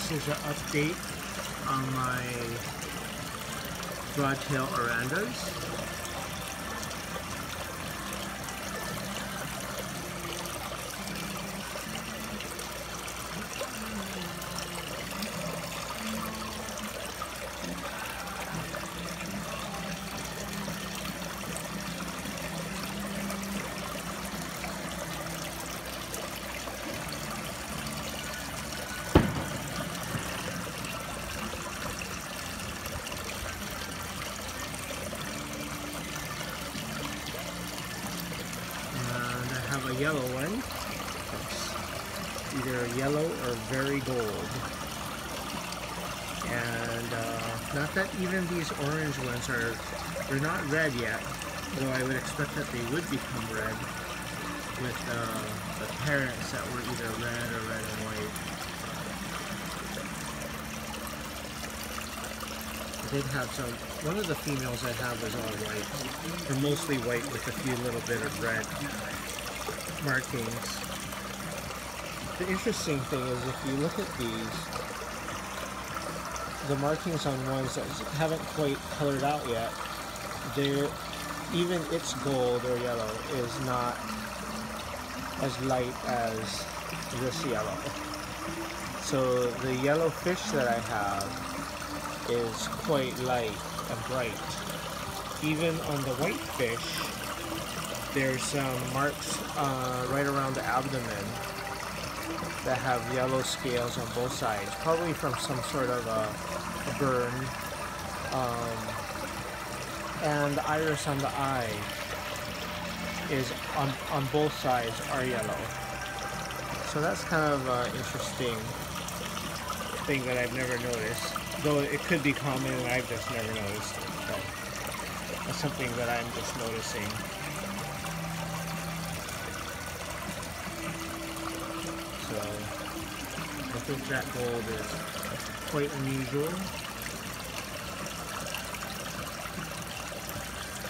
This is an update on my broadtail Orandas. A yellow one. It's either yellow or very gold. And not that even these orange ones they're not red yet, though I would expect that they would become red with the parents that were either red or red and white. I did have one of the females I have is all white. They're mostly white with a few little bit of red markings. The interesting thing is if you look at these, the markings on ones that haven't quite colored out yet, even its gold or yellow is not as light as this yellow. So the yellow fish that I have is quite light and bright. Even on the white fish, there's some marks right around the abdomen that have yellow scales on both sides, probably from some sort of a burn. And the iris on the eye is on both sides are yellow. So that's kind of an interesting thing that I've never noticed, though it could be common and I've just never noticed it. But that's something that I'm just noticing. So I think that gold is quite unusual.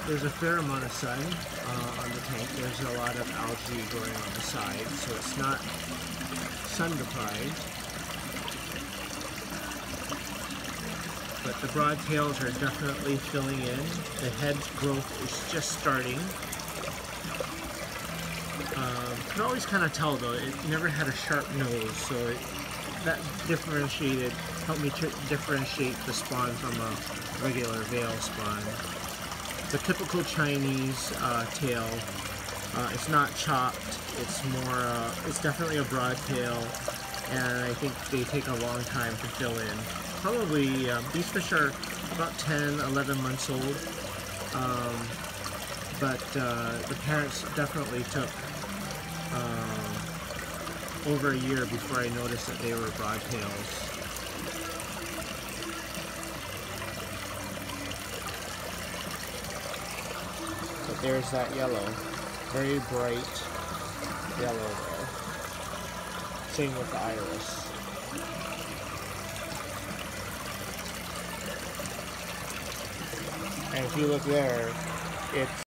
There's a fair amount of sun on the tank. There's a lot of algae growing on the side, so it's not sun deprived. But the broadtails are definitely filling in. The head growth is just starting. You can always kind of tell though, it never had a sharp nose, so that helped me to differentiate the spawn from a regular veil spawn. The typical Chinese tail, it's not chopped, it's definitely a broadtail, and I think they take a long time to fill in. Probably, these fish are about 10, 11 months old, but the parents definitely took over a year before I noticed that they were broadtails. But there's that yellow, very bright yellow there. Same with the iris. And if you look there, it's